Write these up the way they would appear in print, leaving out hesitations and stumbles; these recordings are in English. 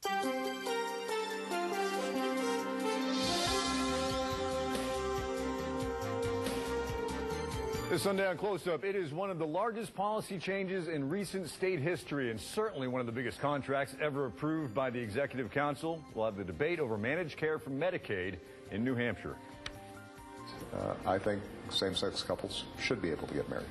This Sunday on Close Up, it is one of the largest policy changes in recent state history and certainly one of the biggest contracts ever approved by the Executive Council. We'll have the debate over managed care for Medicaid in New Hampshire. I think same-sex couples should be able to get married.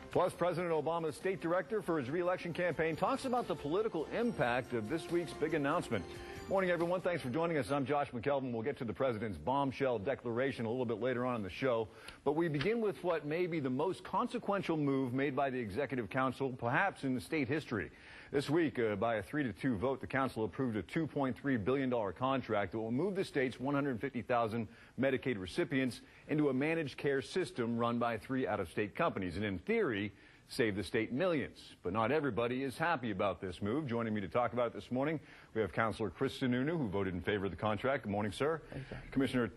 Plus, President Obama's state director for his re-election campaign talks about the political impact of this week's big announcement. Morning, everyone. Thanks for joining us. I'm Josh McKelvin. We'll get to the president's bombshell declaration a little bit later on in the show. But we begin with what may be the most consequential move made by the Executive Council, perhaps in the state history. This week, by a 3-2 vote, the council approved a $2.3 billion contract that will move the state's 150,000 Medicaid recipients into a managed care system run by 3 out-of-state companies, and in theory, save the state millions. But not everybody is happy about this move. Joining me to talk about it this morning, we have Councilor Chris Sununu, who voted in favor of the contract. Good morning, sir. Commissioner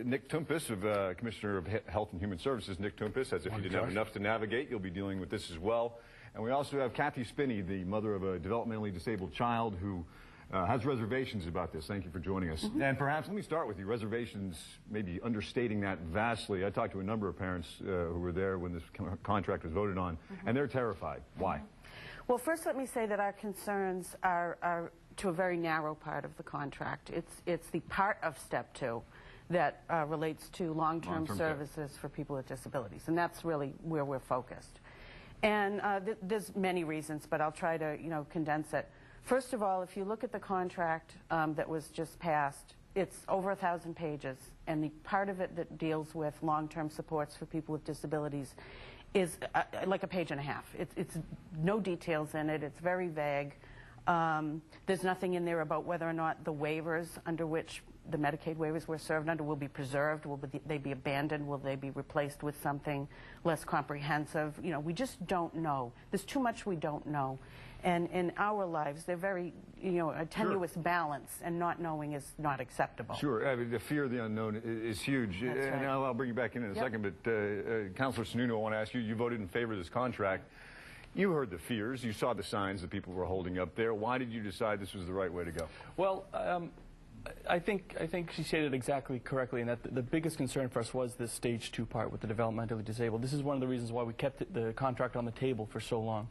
Nick Toumpas, Commissioner of Health and Human Services, Nick Toumpas, as if you didn't have enough to navigate, you'll be dealing with this as well. And we also have Cathy Spinney, the mother of a developmentally disabled child who has reservations about this. Thank you for joining us. And perhaps, let me start with you. Reservations, maybe understating that vastly. I talked to a number of parents who were there when this contract was voted on, and they're terrified. Why? Well, first let me say that our concerns are to a very narrow part of the contract. It's the part of Step 2 that relates to long-term services for people with disabilities, and that's really where we're focused. And there's many reasons, but I'll try to, condense it. First of all, if you look at the contract that was just passed, it's over 1,000 pages, and the part of it that deals with long-term supports for people with disabilities is like a page and a half. It's no details in it. It's very vague. There's nothing in there about whether or not the waivers under which the Medicaid waivers were served under will be preserved. Will they be abandoned? Will they be replaced with something less comprehensive? We just don't know. There's too much we don't know. And in our lives, they're very, a tenuous balance, and not knowing is not acceptable. Sure. I mean, the fear of the unknown is huge. That's and right. I'll bring you back in a second, but Councilor Sununu, I want to ask you, you voted in favor of this contract. You heard the fears. You saw the signs that people were holding up there. Why did you decide this was the right way to go? Well, I think she stated it exactly correctly, and that the biggest concern for us was this Stage 2 part with the developmentally disabled. This is one of the reasons why we kept the contract on the table for so long.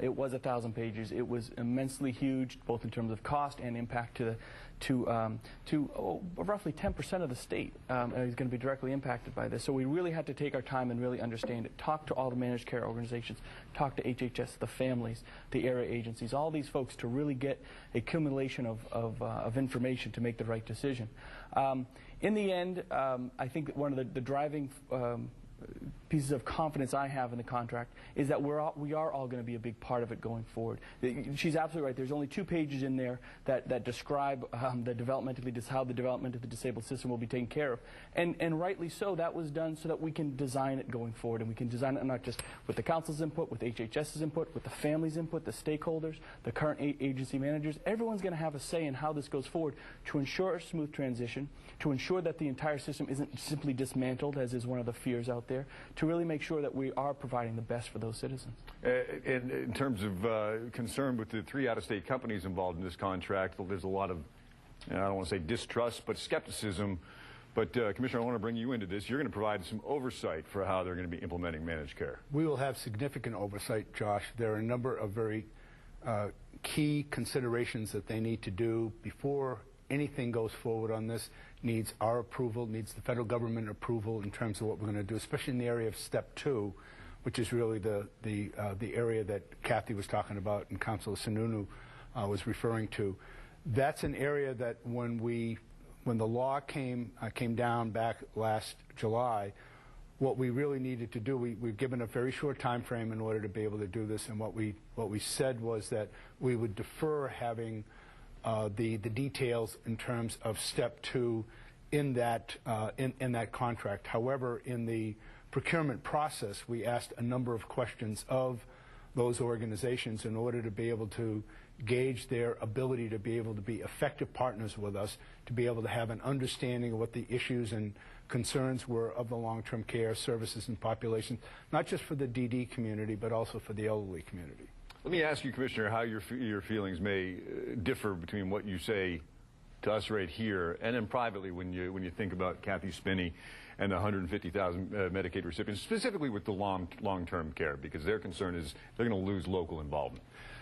It was 1,000 pages. It was immensely huge, both in terms of cost and impact to roughly 10% of the state is going to be directly impacted by this. So we really had to take our time and really understand it, talk to all the managed care organizations, talk to HHS, the families, the area agencies, all these folks to really get a accumulation of information to make the right decision. In the end, I think that one of the driving pieces of confidence I have in the contract is that we are all going to be a big part of it going forward. She's absolutely right. There's only 2 pages in there that describe how the development of the disabled system will be taken care of. And rightly so, that was done so that we can design it going forward. And we can design it not just with the council's input, with HHS's input, with the family's input, the stakeholders, the current agency managers. Everyone's going to have a say in how this goes forward to ensure a smooth transition, to ensure that the entire system isn't simply dismantled, as is one of the fears out there, to really make sure that we are providing the best for those citizens. In terms of concern with the 3 out-of-state companies involved in this contract, there's a lot of, I don't want to say distrust, but skepticism. But, Commissioner, I want to bring you into this. You're going to provide some oversight for how they're going to be implementing managed care. We will have significant oversight, Josh. There are a number of very key considerations that they need to do before anything goes forward on this. Needs our approval, needs the federal government approval in terms of what we're going to do, especially in the area of Step 2, which is really the area that Cathy was talking about and Councilor Sununu was referring to. That's an area that when the law came down back last July, what we really needed to do, we've given a very short time frame in order to be able to do this, and what we said was that we would defer having the details in terms of Step 2 in that contract. However, in the procurement process, we asked a number of questions of those organizations in order to be able to gauge their ability to be able to be effective partners with us, to be able to have an understanding of what the issues and concerns were of the long-term care services and population, not just for the DD community, but also for the elderly community. Let me ask you, Commissioner, how your feelings may differ between what you say to us right here and then privately when you think about Cathy Spinney and the 150,000 Medicaid recipients, specifically with the long-term care, because their concern is they're going to lose local involvement.